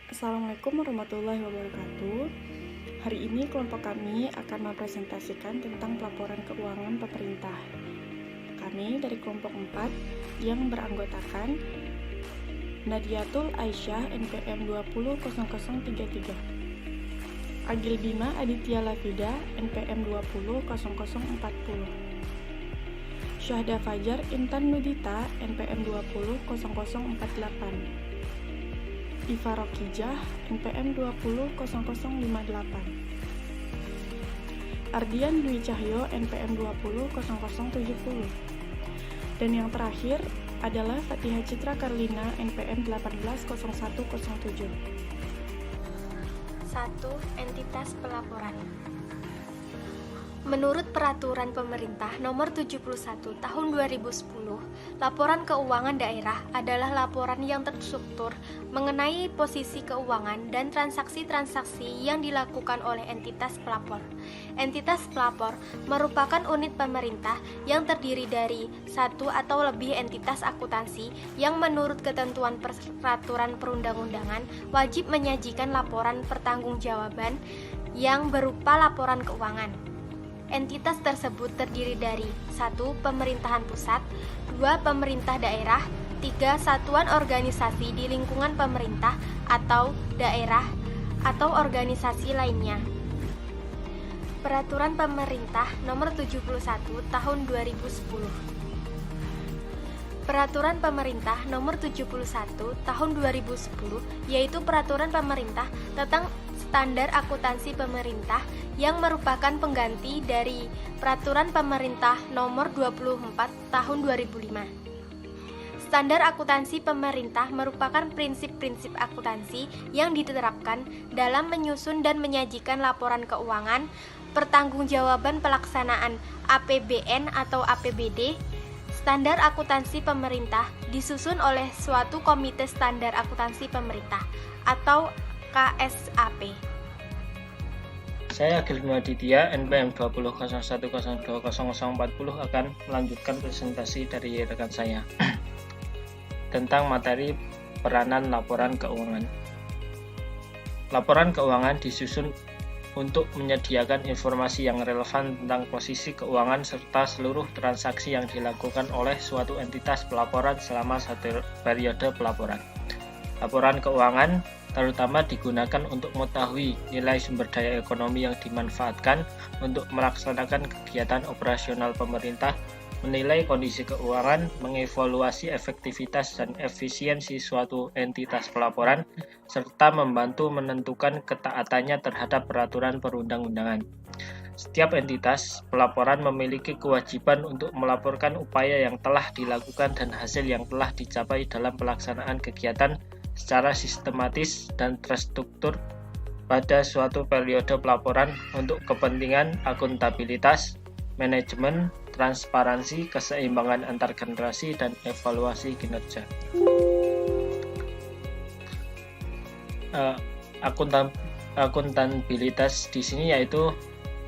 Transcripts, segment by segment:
Assalamualaikum warahmatullahi wabarakatuh. Hari ini kelompok kami akan mempresentasikan tentang pelaporan keuangan pemerintah. Kami dari kelompok 4 yang beranggotakan Nadiatul Aisyah NPM 200033, Agil Bima Aditya Lafida NPM 200040, Syahda Fajar Intan Nudita NPM 200048, Iva Rokijah NPM 200058, Ardian Dwi Cahyo NPM 200070, dan yang terakhir adalah Fatihah Citra Karlina NPM 180107. 1. Entitas pelaporan. Menurut Peraturan Pemerintah Nomor 71 Tahun 2010, laporan keuangan daerah adalah laporan yang terstruktur mengenai posisi keuangan dan transaksi-transaksi yang dilakukan oleh entitas pelapor. Entitas pelapor merupakan unit pemerintah yang terdiri dari satu atau lebih entitas akuntansi yang menurut ketentuan peraturan perundang-undangan wajib menyajikan laporan pertanggungjawaban yang berupa laporan keuangan. Entitas tersebut terdiri dari 1. Pemerintahan pusat, 2. Pemerintah daerah, 3. Satuan organisasi di lingkungan pemerintah atau daerah atau organisasi lainnya. Peraturan Pemerintah Nomor 71 Tahun 2010. Peraturan Pemerintah Nomor 71 Tahun 2010 yaitu Peraturan Pemerintah tentang Standar Akuntansi Pemerintah yang merupakan pengganti dari Peraturan Pemerintah Nomor 24 Tahun 2005. Standar akuntansi pemerintah merupakan prinsip-prinsip akuntansi yang diterapkan dalam menyusun dan menyajikan laporan keuangan, pertanggungjawaban pelaksanaan APBN atau APBD. Standar akuntansi pemerintah disusun oleh suatu komite standar akuntansi pemerintah atau KSAP. Saya Agil Bima Aditya NPM 2001020040 akan melanjutkan presentasi dari rekan saya tentang materi peranan laporan keuangan. Laporan keuangan disusun untuk menyediakan informasi yang relevan tentang posisi keuangan serta seluruh transaksi yang dilakukan oleh suatu entitas pelaporan selama satu periode pelaporan. Laporan keuangan terutama digunakan untuk mengetahui nilai sumber daya ekonomi yang dimanfaatkan untuk melaksanakan kegiatan operasional pemerintah, menilai kondisi keuangan, mengevaluasi efektivitas dan efisiensi suatu entitas pelaporan, serta membantu menentukan ketaatannya terhadap peraturan perundang-undangan. Setiap entitas pelaporan memiliki kewajiban untuk melaporkan upaya yang telah dilakukan dan hasil yang telah dicapai dalam pelaksanaan kegiatan secara sistematis dan terstruktur pada suatu periode pelaporan untuk kepentingan akuntabilitas, manajemen, transparansi, keseimbangan antar generasi, dan evaluasi kinerja. Akuntabilitas di sini yaitu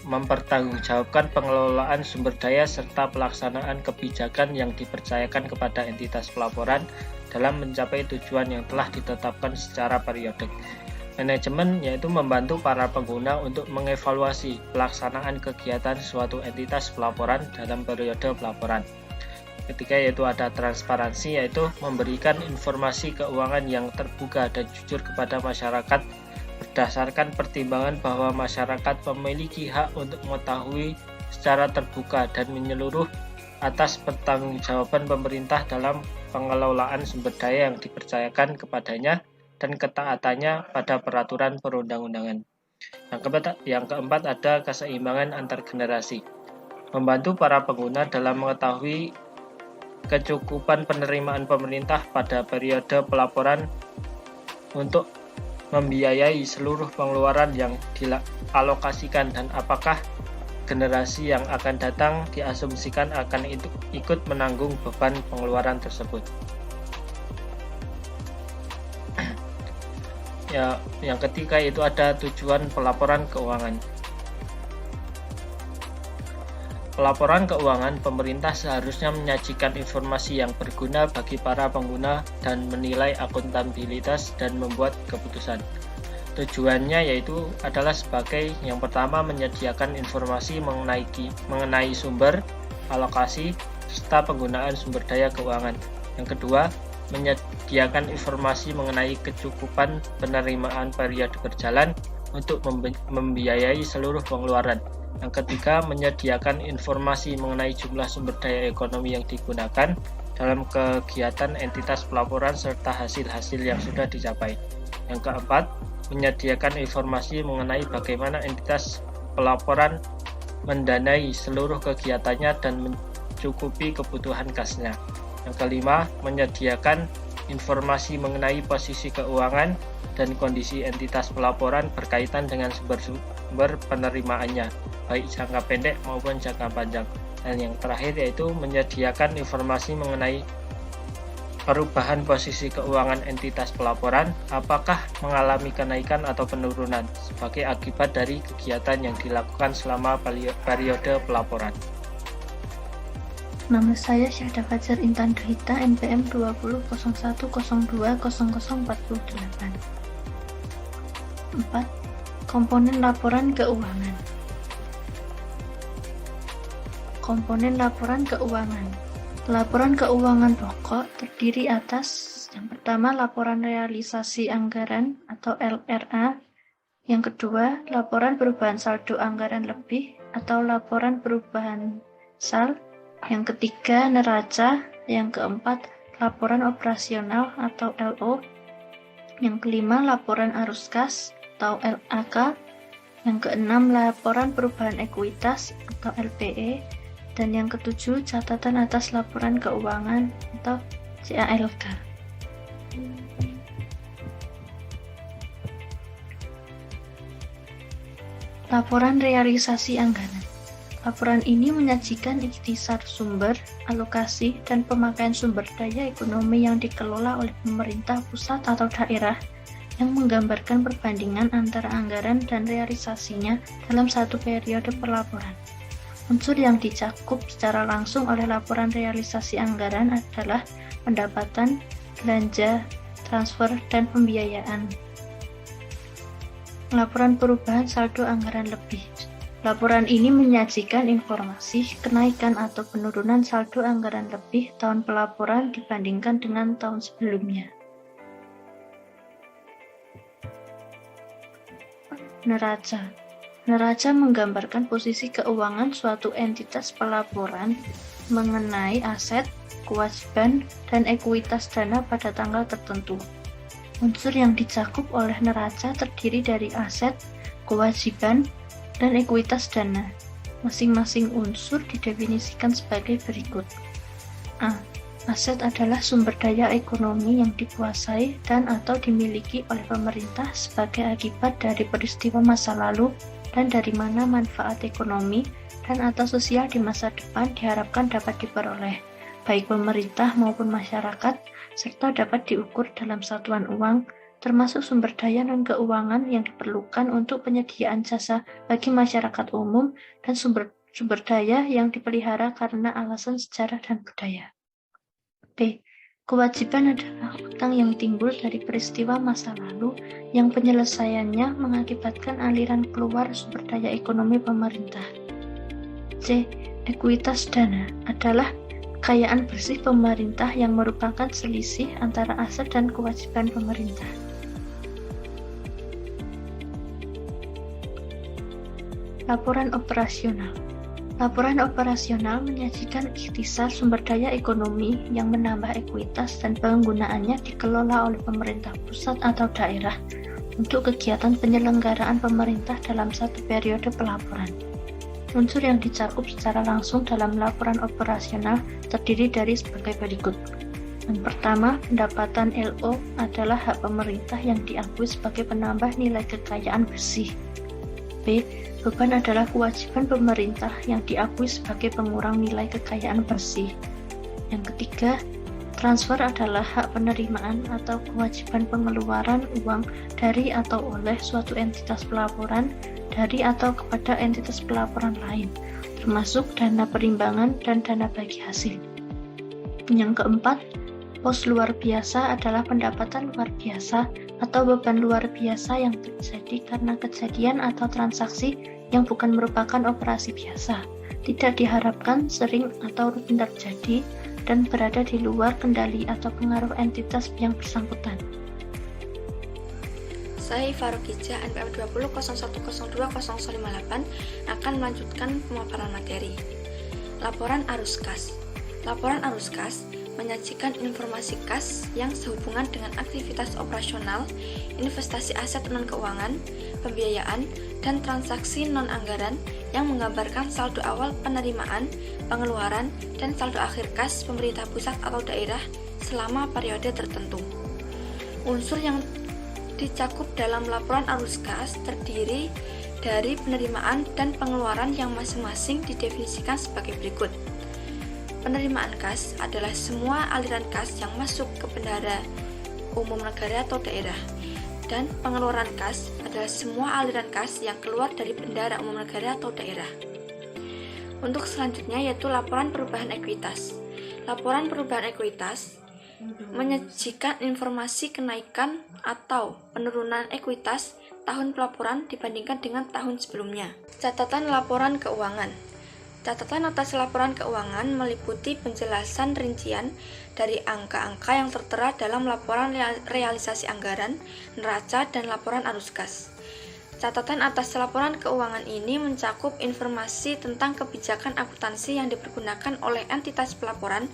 mempertanggungjawabkan pengelolaan sumber daya serta pelaksanaan kebijakan yang dipercayakan kepada entitas pelaporan dalam mencapai tujuan yang telah ditetapkan secara periodik. Manajemen yaitu membantu para pengguna untuk mengevaluasi pelaksanaan kegiatan suatu entitas pelaporan dalam periode pelaporan. Ketiga yaitu ada transparansi, yaitu memberikan informasi keuangan yang terbuka dan jujur kepada masyarakat berdasarkan pertimbangan bahwa masyarakat memiliki hak untuk mengetahui secara terbuka dan menyeluruh atas pertanggungjawaban pemerintah dalam pengelolaan sumber daya yang dipercayakan kepadanya dan ketaatannya pada peraturan perundang-undangan. Yang keempat ada keseimbangan antar generasi. Membantu para pengguna dalam mengetahui kecukupan penerimaan pemerintah pada periode pelaporan untuk membiayai seluruh pengeluaran yang dialokasikan dan apakah generasi yang akan datang diasumsikan akan ikut menanggung beban pengeluaran tersebut. Yang ketiga itu ada tujuan pelaporan keuangan. pelaporan keuangan, pemerintah seharusnya menyajikan informasi yang berguna bagi para pengguna dan menilai akuntabilitas dan membuat keputusan. Tujuannya yaitu adalah sebagai yang pertama menyediakan informasi mengenai sumber, alokasi, serta penggunaan sumber daya keuangan. Yang kedua, menyediakan informasi mengenai kecukupan penerimaan periode berjalan untuk membiayai seluruh pengeluaran. Yang ketiga, menyediakan informasi mengenai jumlah sumber daya ekonomi yang digunakan dalam kegiatan entitas pelaporan serta hasil-hasil yang sudah dicapai. Yang keempat, menyediakan informasi mengenai bagaimana entitas pelaporan mendanai seluruh kegiatannya dan mencukupi kebutuhan kasnya. Yang kelima, menyediakan informasi mengenai posisi keuangan dan kondisi entitas pelaporan berkaitan dengan sumber penerimaannya, baik jangka pendek maupun jangka panjang. Dan yang terakhir yaitu menyediakan informasi mengenai perubahan posisi keuangan entitas pelaporan, apakah mengalami kenaikan atau penurunan sebagai akibat dari kegiatan yang dilakukan selama periode pelaporan. Nama saya Syahda Fajar Intan Duhita, NPM 2001020048. 4. Komponen laporan keuangan. Komponen laporan keuangan. Laporan keuangan pokok terdiri atas yang pertama laporan realisasi anggaran atau LRA, yang kedua laporan perubahan saldo anggaran lebih atau laporan perubahan SAL, yang ketiga neraca, yang keempat laporan operasional atau LO, yang kelima laporan arus kas atau LAK, yang keenam laporan perubahan ekuitas atau LPE, dan yang ketujuh catatan atas laporan keuangan atau CALK. Laporan realisasi anggaran. Laporan ini menyajikan ikhtisar sumber, alokasi, dan pemakaian sumber daya ekonomi yang dikelola oleh pemerintah pusat atau daerah yang menggambarkan perbandingan antara anggaran dan realisasinya dalam satu periode pelaporan. Unsur yang dicakup secara langsung oleh laporan realisasi anggaran adalah pendapatan, belanja, transfer, dan pembiayaan. Laporan perubahan saldo anggaran lebih. Laporan ini menyajikan informasi kenaikan atau penurunan saldo anggaran lebih tahun pelaporan dibandingkan dengan tahun sebelumnya. Neraca. Neraca menggambarkan posisi keuangan suatu entitas pelaporan mengenai aset, kewajiban, dan ekuitas dana pada tanggal tertentu. Unsur yang dicakup oleh neraca terdiri dari aset, kewajiban, dan ekuitas dana. Masing-masing unsur didefinisikan sebagai berikut. A. Aset adalah sumber daya ekonomi yang dikuasai dan atau dimiliki oleh pemerintah sebagai akibat dari peristiwa masa lalu dan dari mana manfaat ekonomi dan atau sosial di masa depan diharapkan dapat diperoleh, baik pemerintah maupun masyarakat, serta dapat diukur dalam satuan uang, termasuk sumber daya non-keuangan yang diperlukan untuk penyediaan jasa bagi masyarakat umum dan sumber daya yang dipelihara karena alasan sejarah dan budaya. B. Kewajiban adalah utang yang timbul dari peristiwa masa lalu yang penyelesaiannya mengakibatkan aliran keluar sumber daya ekonomi pemerintah. C. Ekuitas dana adalah kekayaan bersih pemerintah yang merupakan selisih antara aset dan kewajiban pemerintah. Laporan operasional. Laporan operasional menyajikan ikhtisar sumber daya ekonomi yang menambah ekuitas dan penggunaannya dikelola oleh pemerintah pusat atau daerah untuk kegiatan penyelenggaraan pemerintah dalam satu periode pelaporan. Unsur yang dicakup secara langsung dalam laporan operasional terdiri dari sebagai berikut. Yang pertama, pendapatan LO adalah hak pemerintah yang diakui sebagai penambah nilai kekayaan bersih. B. Beban adalah kewajiban pemerintah yang diakui sebagai pengurang nilai kekayaan bersih. Yang ketiga, transfer adalah hak penerimaan atau kewajiban pengeluaran uang dari atau oleh suatu entitas pelaporan dari atau kepada entitas pelaporan lain, termasuk dana perimbangan dan dana bagi hasil. Yang keempat, pos luar biasa adalah pendapatan luar biasa atau beban luar biasa yang terjadi karena kejadian atau transaksi yang bukan merupakan operasi biasa, tidak diharapkan, sering atau rutin terjadi, dan berada di luar kendali atau pengaruh entitas yang bersangkutan. Saya Farukija, NPM 20.0102.058 akan melanjutkan pemaparan materi. Laporan arus kas. Laporan arus kas menyajikan informasi kas yang sehubungan dengan aktivitas operasional, investasi aset non-keuangan, pembiayaan, dan transaksi non-anggaran yang menggambarkan saldo awal penerimaan, pengeluaran, dan saldo akhir kas pemerintah pusat atau daerah selama periode tertentu. Unsur yang dicakup dalam laporan arus kas terdiri dari penerimaan dan pengeluaran yang masing-masing didefinisikan sebagai berikut. Penerimaan kas adalah semua aliran kas yang masuk ke bendahara umum negara atau daerah, dan pengeluaran kas adalah semua aliran kas yang keluar dari bendahara umum negara atau daerah. Untuk selanjutnya yaitu laporan perubahan ekuitas. Laporan perubahan ekuitas menyajikan informasi kenaikan atau penurunan ekuitas tahun pelaporan dibandingkan dengan tahun sebelumnya. Catatan laporan keuangan. Catatan atas laporan keuangan meliputi penjelasan rincian dari angka-angka yang tertera dalam laporan realisasi anggaran, neraca, dan laporan arus kas. Catatan atas laporan keuangan ini mencakup informasi tentang kebijakan akuntansi yang dipergunakan oleh entitas pelaporan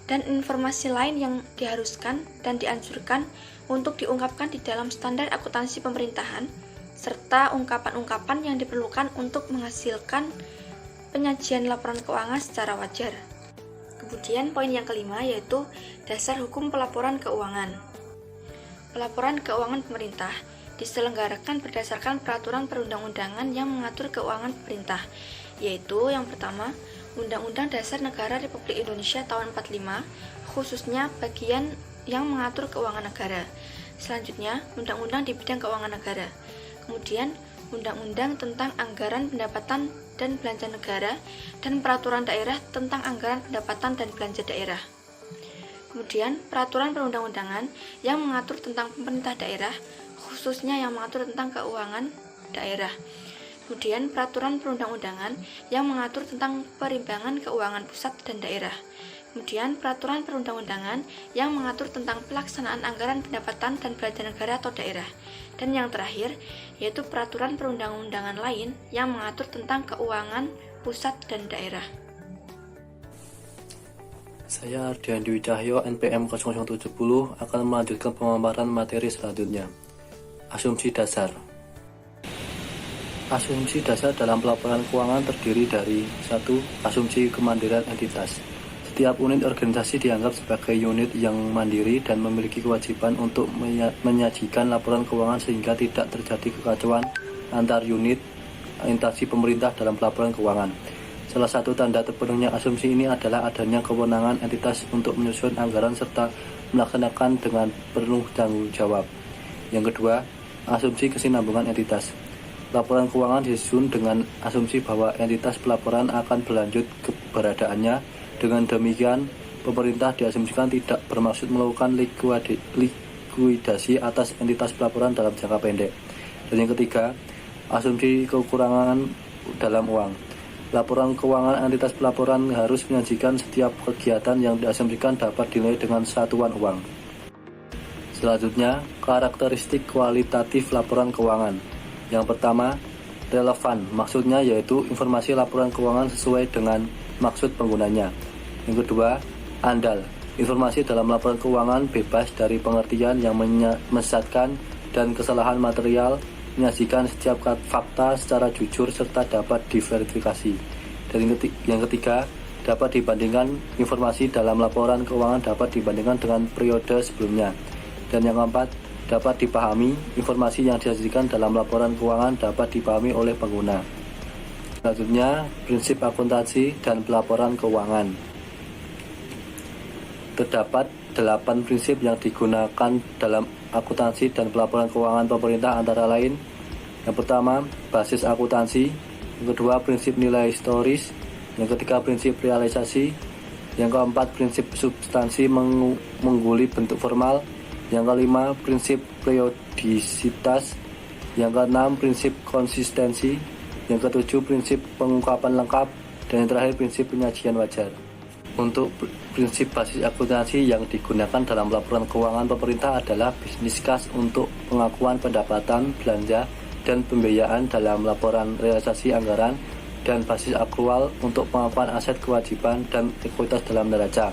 dan informasi lain yang diharuskan dan dianjurkan untuk diungkapkan di dalam standar akuntansi pemerintahan, serta ungkapan-ungkapan yang diperlukan untuk menghasilkan penyajian laporan keuangan secara wajar. Kemudian poin yang kelima yaitu dasar hukum pelaporan keuangan. Pelaporan keuangan pemerintah diselenggarakan berdasarkan peraturan perundang-undangan yang mengatur keuangan pemerintah, yaitu yang pertama, Undang-Undang Dasar Negara Republik Indonesia tahun 45, khususnya bagian yang mengatur keuangan negara. Selanjutnya, Undang-Undang di bidang keuangan negara. Kemudian, Undang-Undang tentang anggaran pendapatan dan belanja negara dan peraturan daerah tentang anggaran pendapatan dan belanja daerah. Kemudian, peraturan perundang-undangan yang mengatur tentang pemerintah daerah, khususnya yang mengatur tentang keuangan daerah. Kemudian, peraturan perundang-undangan yang mengatur tentang perimbangan keuangan pusat dan daerah. Kemudian, peraturan perundang-undangan yang mengatur tentang pelaksanaan anggaran pendapatan dan belanja negara atau daerah. Dan yang terakhir, yaitu peraturan perundang-undangan lain yang mengatur tentang keuangan pusat dan daerah. Saya Ardian Dwi Cahyo, NPM 0070 akan melanjutkan pemaparan materi selanjutnya. Asumsi dasar. Asumsi dasar dalam pelaporan keuangan terdiri dari 1. Asumsi kemandirian entitas. Setiap unit organisasi dianggap sebagai unit yang mandiri dan memiliki kewajiban untuk menyajikan laporan keuangan sehingga tidak terjadi kekacauan antar unit instansi pemerintah dalam pelaporan keuangan. Salah satu tanda terpenuhnya asumsi ini adalah adanya kewenangan entitas untuk menyusun anggaran serta melaksanakan dengan penuh tanggung jawab. Yang kedua, asumsi kesinambungan entitas. Laporan keuangan disusun dengan asumsi bahwa entitas pelaporan akan berlanjut keberadaannya. Dengan demikian, pemerintah diasumsikan tidak bermaksud melakukan likuidasi atas entitas pelaporan dalam jangka pendek. Dan yang ketiga, asumsi kekurangan dalam uang. Laporan keuangan entitas pelaporan harus menyajikan setiap kegiatan yang diasumsikan dapat dinilai dengan satuan uang. Selanjutnya, karakteristik kualitatif laporan keuangan. Yang pertama, relevan, maksudnya yaitu informasi laporan keuangan sesuai dengan maksud penggunanya. Yang kedua, andal, informasi dalam laporan keuangan bebas dari pengertian yang menyesatkan dan kesalahan material, menyajikan setiap fakta secara jujur serta dapat diverifikasi. Dan yang ketiga, dapat dibandingkan informasi dalam laporan keuangan dapat dibandingkan dengan periode sebelumnya. Dan yang keempat, dapat dipahami, informasi yang disajikan dalam laporan keuangan dapat dipahami oleh pengguna. Selanjutnya, prinsip akuntansi dan pelaporan keuangan. Terdapat 8 prinsip yang digunakan dalam akuntansi dan pelaporan keuangan pemerintah antara lain. Yang pertama, basis akuntansi. Yang kedua, prinsip nilai historis. Yang ketiga, prinsip realisasi. Yang keempat, prinsip substansi mengguli bentuk formal. Yang kelima, prinsip periodisitas. Yang keenam, prinsip konsistensi. Yang ketujuh, prinsip pengungkapan lengkap. Dan yang terakhir, prinsip penyajian wajar. Untuk prinsip basis akuntansi yang digunakan dalam laporan keuangan pemerintah adalah business case untuk pengakuan pendapatan, belanja, dan pembiayaan dalam laporan realisasi anggaran, dan basis akrual untuk pengakuan aset, kewajiban, dan ekuitas dalam neraca.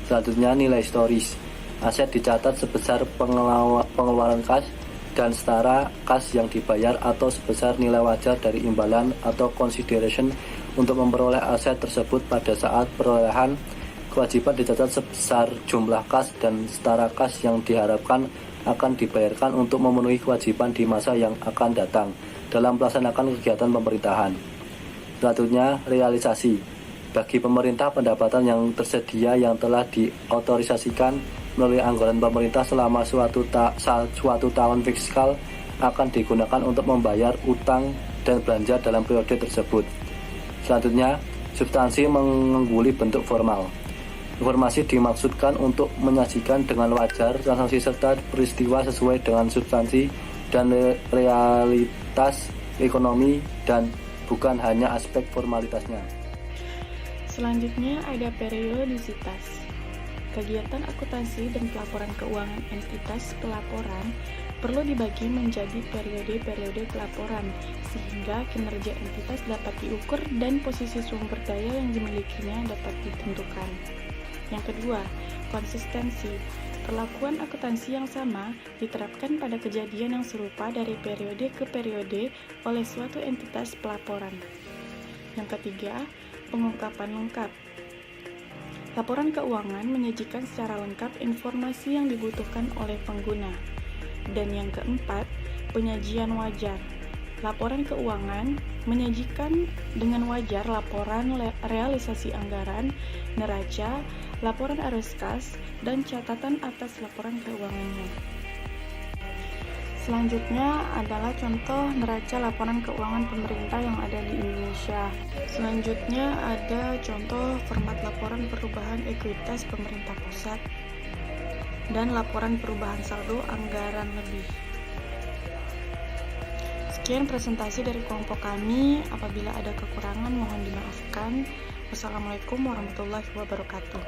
Selanjutnya, nilai historis. Aset dicatat sebesar pengeluaran kas dan setara kas yang dibayar atau sebesar nilai wajar dari imbalan atau consideration untuk memperoleh aset tersebut pada saat perolehan. Kewajiban dicatat sebesar jumlah kas dan setara kas yang diharapkan akan dibayarkan untuk memenuhi kewajiban di masa yang akan datang dalam melaksanakan kegiatan pemerintahan. Selanjutnya, realisasi. Bagi pemerintah, pendapatan yang tersedia yang telah diotorisasikan melalui anggaran pemerintah selama suatu tahun fiskal akan digunakan untuk membayar utang dan belanja dalam periode tersebut. Selanjutnya, substansi mengguli bentuk formal. Informasi dimaksudkan untuk menyajikan dengan wajar transaksi serta peristiwa sesuai dengan substansi dan realitas ekonomi dan bukan hanya aspek formalitasnya. Selanjutnya ada periodisitas. Kegiatan akuntansi dan pelaporan keuangan entitas pelaporan perlu dibagi menjadi periode-periode pelaporan sehingga kinerja entitas dapat diukur dan posisi sumber daya yang dimilikinya dapat ditentukan. Yang kedua, konsistensi. Perlakuan akuntansi yang sama diterapkan pada kejadian yang serupa dari periode ke periode oleh suatu entitas pelaporan. Yang ketiga, pengungkapan lengkap. Laporan keuangan menyajikan secara lengkap informasi yang dibutuhkan oleh pengguna. Dan yang keempat, penyajian wajar. Laporan keuangan menyajikan dengan wajar laporan realisasi anggaran, neraca, laporan arus kas, dan catatan atas laporan keuangannya. Selanjutnya adalah contoh neraca laporan keuangan pemerintah yang ada di Indonesia. Selanjutnya ada contoh format laporan perubahan ekuitas pemerintah pusat dan laporan perubahan saldo anggaran lebih. Sekian presentasi dari kelompok kami. Apabila ada kekurangan mohon dimaafkan. Wassalamualaikum warahmatullahi wabarakatuh.